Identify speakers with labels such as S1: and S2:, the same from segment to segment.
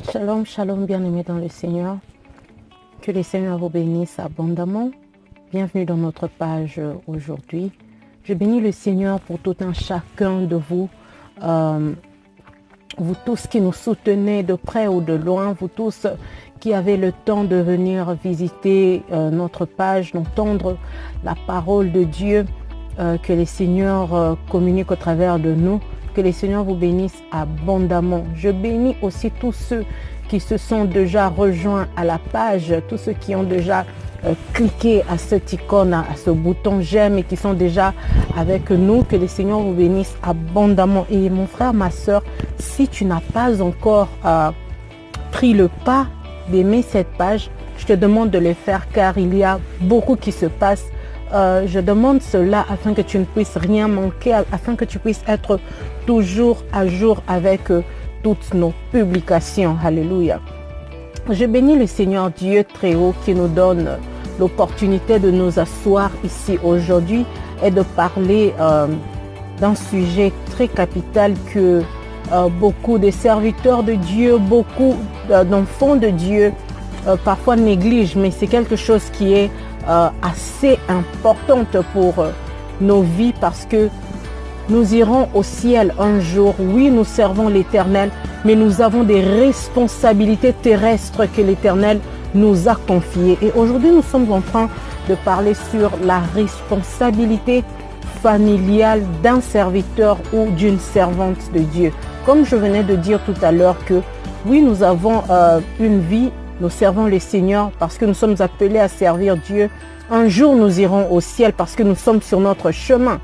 S1: Shalom, shalom, bien-aimés dans le Seigneur. Que le Seigneur vous bénisse abondamment. Bienvenue dans notre page aujourd'hui. Je bénis le Seigneur pour tout un chacun de vous. Vous tous qui nous soutenez de près ou de loin, vous tous qui avez le temps de venir visiter notre page, d'entendre la parole de Dieu, que le Seigneur communique au travers de nous. Que le Seigneur vous bénisse abondamment. Je bénis aussi tous ceux qui se sont déjà rejoints à la page, tous ceux qui ont déjà cliqué à cette icône, à ce bouton j'aime et qui sont déjà avec nous. Que le Seigneur vous bénisse abondamment. Et mon frère, ma soeur, si tu n'as pas encore pris le pas d'aimer cette page, je te demande de le faire car il y a beaucoup qui se passe. Je demande cela afin que tu ne puisses rien manquer, afin que tu puisses être toujours à jour avec toutes nos publications. Alléluia. Je bénis le Seigneur Dieu très haut qui nous donne l'opportunité de nous asseoir ici aujourd'hui et de parler d'un sujet très capital que beaucoup de serviteurs de Dieu, beaucoup d'enfants de Dieu parfois négligent, mais c'est quelque chose qui est assez importante pour nos vies parce que nous irons au ciel un jour. Oui, nous servons l'Éternel, mais nous avons des responsabilités terrestres que l'Éternel nous a confiées. Et aujourd'hui, nous sommes en train de parler sur la responsabilité familiale d'un serviteur ou d'une servante de Dieu. Comme je venais de dire tout à l'heure que oui, nous avons une vie. Nous servons le Seigneur parce que nous sommes appelés à servir Dieu. Un jour, nous irons au ciel parce que nous sommes sur notre chemin.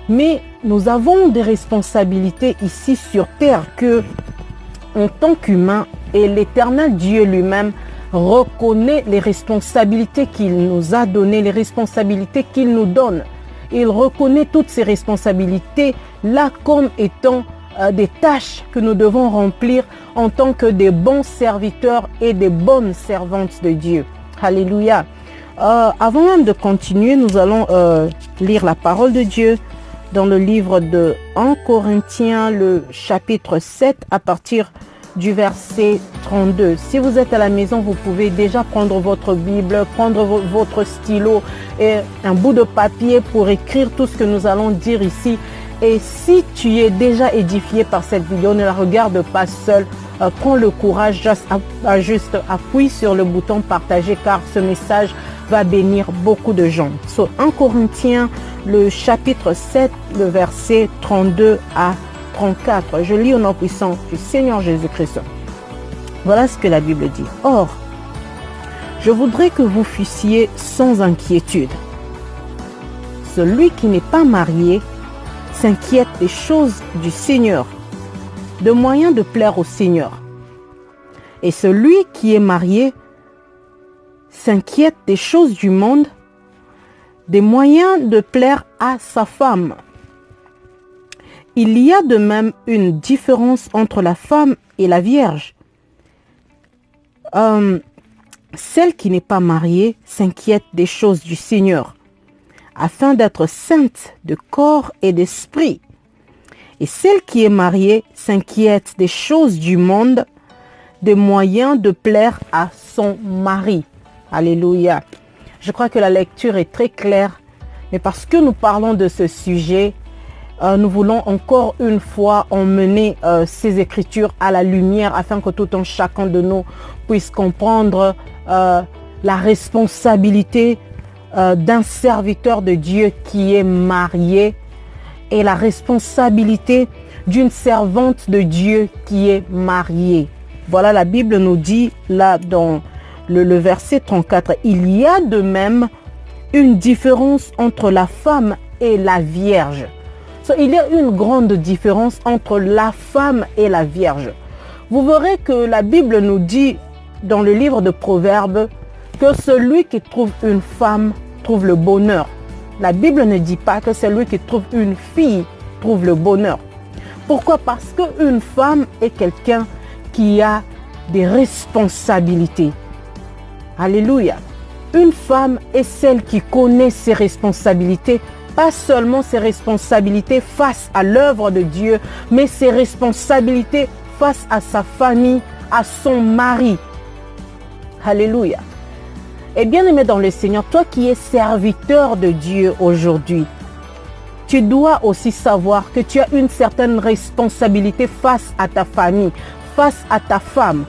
S1: Mais nous avons des responsabilités ici sur terre que, en tant qu'humains, et l'Éternel Dieu lui-même reconnaît les responsabilités qu'il nous a données, les responsabilités qu'il nous donne. Il reconnaît toutes ces responsabilités-là comme étant des tâches que nous devons remplir en tant que des bons serviteurs et des bonnes servantes de Dieu. Alléluia. Avant même de continuer, nous allons lire la parole de Dieu dans le livre de 1 Corinthiens, le chapitre 7, à partir du verset 32. Si vous êtes à la maison, vous pouvez déjà prendre votre Bible, prendre votre stylo et un bout de papier pour écrire tout ce que nous allons dire ici. Et si tu es déjà édifié par cette vidéo, ne la regarde pas seul. Prends le courage, juste appuie sur le bouton partager car ce message va bénir beaucoup de gens. 1 Corinthiens, le chapitre 7, le verset 32 à 34. Je lis au nom puissant du Seigneur Jésus-Christ. Voilà ce que la Bible dit. Or, je voudrais que vous fussiez sans inquiétude. Celui qui n'est pas marié s'inquiète des choses du Seigneur, de moyens de plaire au Seigneur. Et celui qui est marié s'inquiète des choses du monde, des moyens de plaire à sa femme. Il y a de même une différence entre la femme et la vierge. Celle qui n'est pas mariée s'inquiète des choses du Seigneur, afin d'être sainte de corps et d'esprit. Et celle qui est mariée s'inquiète des choses du monde, des moyens de plaire à son mari. Alléluia. Je crois que la lecture est très claire, mais parce que nous parlons de ce sujet, nous voulons encore une fois emmener ces écritures à la lumière afin que tout un chacun de nous puisse comprendre la responsabilité d'un serviteur de Dieu qui est marié et la responsabilité d'une servante de Dieu qui est mariée. Voilà, la Bible nous dit là dans le verset 34, il y a de même une différence entre la femme et la vierge. Il y a une grande différence entre la femme et la vierge. Vous verrez que la Bible nous dit dans le livre de Proverbes que celui qui trouve une femme trouve le bonheur. La Bible ne dit pas que celui qui trouve une fille trouve le bonheur. Pourquoi? Parce qu'une femme est quelqu'un qui a des responsabilités. Alléluia. Une femme est celle qui connaît ses responsabilités, pas seulement ses responsabilités face à l'œuvre de Dieu, mais ses responsabilités face à sa famille, à son mari. Alléluia. Et bien aimé dans le Seigneur, toi qui es serviteur de Dieu aujourd'hui, tu dois aussi savoir que tu as une certaine responsabilité face à ta famille, face à ta femme.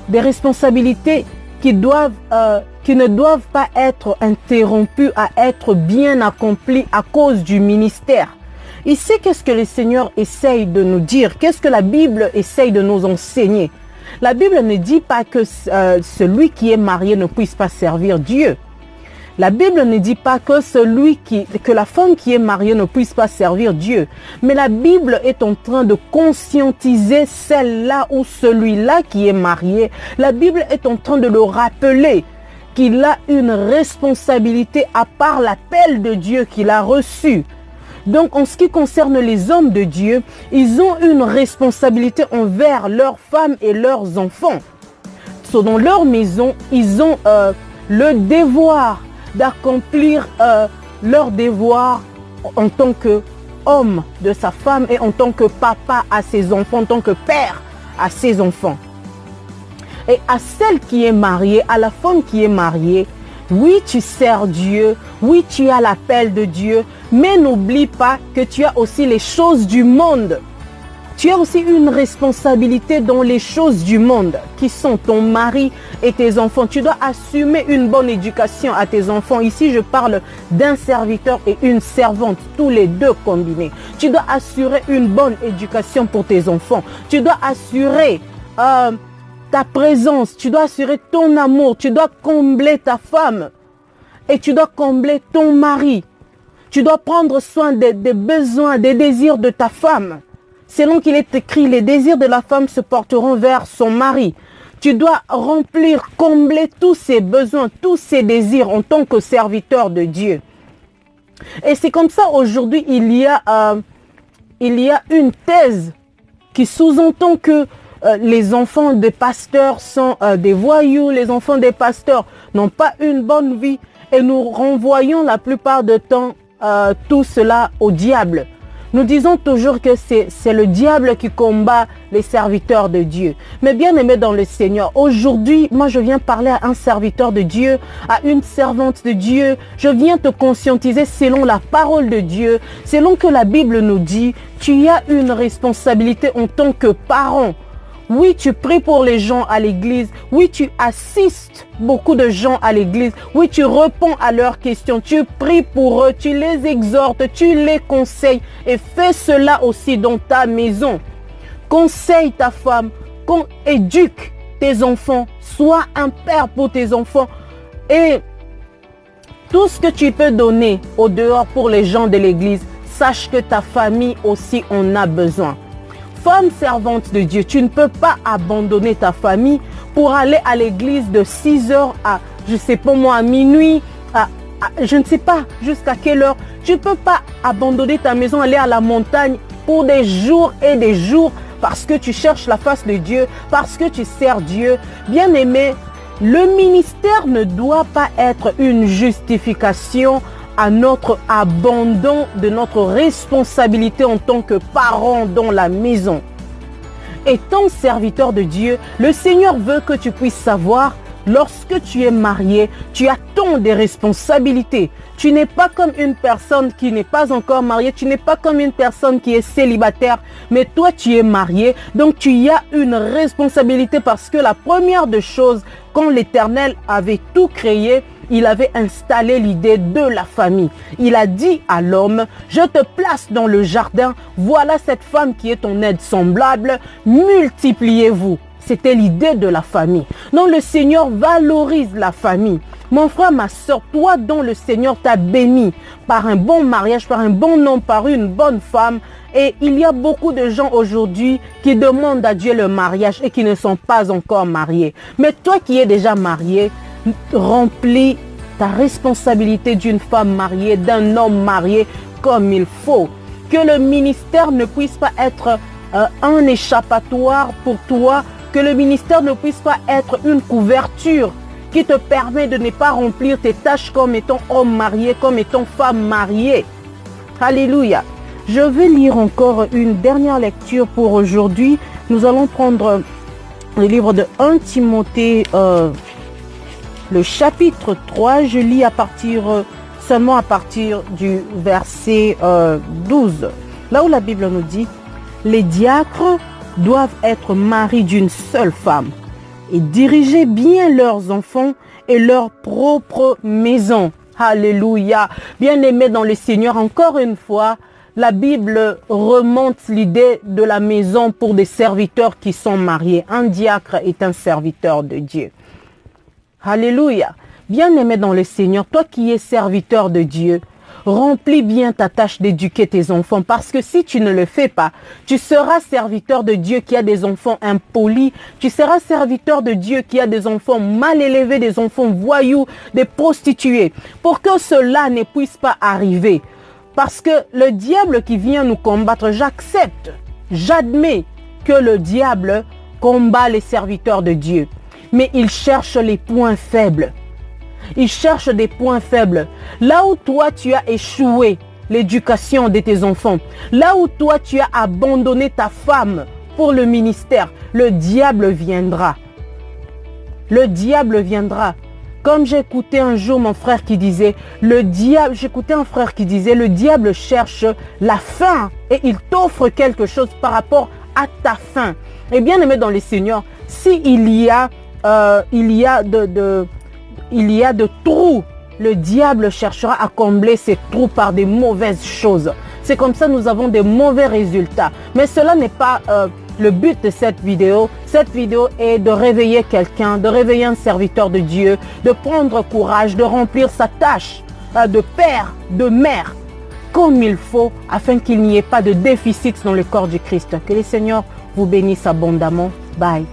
S1: Des responsabilités qui ne doivent pas être interrompues à être bien accomplies à cause du ministère. Ici, qu'est-ce que le Seigneur essaye de nous dire? Qu'est-ce que la Bible essaye de nous enseigner? La Bible ne dit pas que celui qui est marié ne puisse pas servir Dieu. La Bible ne dit pas que la femme qui est mariée ne puisse pas servir Dieu. Mais la Bible est en train de conscientiser celle-là ou celui-là qui est marié. La Bible est en train de le rappeler qu'il a une responsabilité à part l'appel de Dieu qu'il a reçu. Donc, en ce qui concerne les hommes de Dieu, ils ont une responsabilité envers leurs femmes et leurs enfants. Dans leur maison, ils ont le devoir d'accomplir leur devoir en tant qu'homme de sa femme et en tant que papa à ses enfants, en tant que père à ses enfants. Et à celle qui est mariée, à la femme qui est mariée, oui, tu sers Dieu, oui, tu as l'appel de Dieu, mais n'oublie pas que tu as aussi les choses du monde. Tu as aussi une responsabilité dans les choses du monde, qui sont ton mari et tes enfants. Tu dois assumer une bonne éducation à tes enfants. Ici, je parle d'un serviteur et une servante, tous les deux combinés. Tu dois assurer une bonne éducation pour tes enfants. Tu dois assurer ta présence. Tu dois assurer ton amour. Tu dois combler ta femme et tu dois combler ton mari. Tu dois prendre soin des besoins, des désirs de ta femme. Selon qu'il est écrit, les désirs de la femme se porteront vers son mari. Tu dois remplir, combler tous ses besoins, tous ses désirs en tant que serviteur de Dieu. Et c'est comme ça aujourd'hui, il y a une thèse qui sous-entend que les enfants des pasteurs sont des voyous, les enfants des pasteurs n'ont pas une bonne vie et nous renvoyons la plupart du temps tout cela au diable. Nous disons toujours que c'est le diable qui combat les serviteurs de Dieu. Mais bien aimé dans le Seigneur, aujourd'hui, moi je viens parler à un serviteur de Dieu, à une servante de Dieu. Je viens te conscientiser selon la parole de Dieu, selon que la Bible nous dit, tu as une responsabilité en tant que parent. Oui, tu pries pour les gens à l'église. Oui, tu assistes beaucoup de gens à l'église. Oui, tu réponds à leurs questions. Tu pries pour eux, tu les exhortes, tu les conseilles. Et fais cela aussi dans ta maison. Conseille ta femme, éduque tes enfants. Sois un père pour tes enfants. Et tout ce que tu peux donner au dehors pour les gens de l'église, sache que ta famille aussi en a besoin. Femme servante de Dieu, tu ne peux pas abandonner ta famille pour aller à l'église de 6h à, je sais pas moi, à minuit, je ne sais pas jusqu'à quelle heure. Tu ne peux pas abandonner ta maison, aller à la montagne pour des jours et des jours parce que tu cherches la face de Dieu, parce que tu sers Dieu. Bien aimé, le ministère ne doit pas être une justification à notre abandon de notre responsabilité en tant que parents dans la maison. Étant serviteur de Dieu, le Seigneur veut que tu puisses savoir, lorsque tu es marié, tu as tant de responsabilités. Tu n'es pas comme une personne qui n'est pas encore mariée, tu n'es pas comme une personne qui est célibataire, mais toi tu es marié, donc tu as une responsabilité parce que la première des choses, quand l'Éternel avait tout créé, il avait installé l'idée de la famille. Il a dit à l'homme, je te place dans le jardin, voilà cette femme qui est ton aide semblable, multipliez-vous. C'était l'idée de la famille. Donc le Seigneur valorise la famille. Mon frère, ma soeur, toi dont le Seigneur t'a béni par un bon mariage, par un bon homme, par une bonne femme. Et il y a beaucoup de gens aujourd'hui qui demandent à Dieu le mariage et qui ne sont pas encore mariés. Mais toi qui es déjà marié, remplis ta responsabilité d'une femme mariée, d'un homme marié comme il faut. Que le ministère ne puisse pas être un échappatoire pour toi, que le ministère ne puisse pas être une couverture qui te permet de ne pas remplir tes tâches comme étant homme marié, comme étant femme mariée. Alléluia. Je vais lire encore une dernière lecture pour aujourd'hui. Nous allons prendre le livre de 1 Timothée, le chapitre 3, je lis seulement à partir du verset 12. Là où la Bible nous dit, les diacres doivent être maris d'une seule femme et diriger bien leurs enfants et leur propre maison. Alléluia. Bien-aimés dans le Seigneur, encore une fois, la Bible remonte l'idée de la maison pour des serviteurs qui sont mariés. Un diacre est un serviteur de Dieu. Alléluia. Bien-aimé dans le Seigneur, toi qui es serviteur de Dieu, remplis bien ta tâche d'éduquer tes enfants, parce que si tu ne le fais pas, tu seras serviteur de Dieu qui a des enfants impolis, tu seras serviteur de Dieu qui a des enfants mal élevés, des enfants voyous, des prostituées, pour que cela ne puisse pas arriver. Parce que le diable qui vient nous combattre, j'accepte, j'admets que le diable combat les serviteurs de Dieu, mais il cherche les points faibles. Il cherche des points faibles. Là où toi, tu as échoué l'éducation de tes enfants, là où toi, tu as abandonné ta femme pour le ministère, le diable viendra. Le diable viendra. Comme j'écoutais un jour mon frère qui disait, le diable cherche la faim et il t'offre quelque chose par rapport à ta faim. Et bien aimé dans le Seigneur, s'il y a de trous, le diable cherchera à combler ces trous par des mauvaises choses. C'est comme ça que nous avons des mauvais résultats. Mais cela n'est pas le but de cette vidéo. Cette vidéo est de réveiller quelqu'un, de réveiller un serviteur de Dieu, de prendre courage, de remplir sa tâche de père, de mère, comme il faut, afin qu'il n'y ait pas de déficit dans le corps du Christ. Que le Seigneur vous bénisse abondamment. Bye.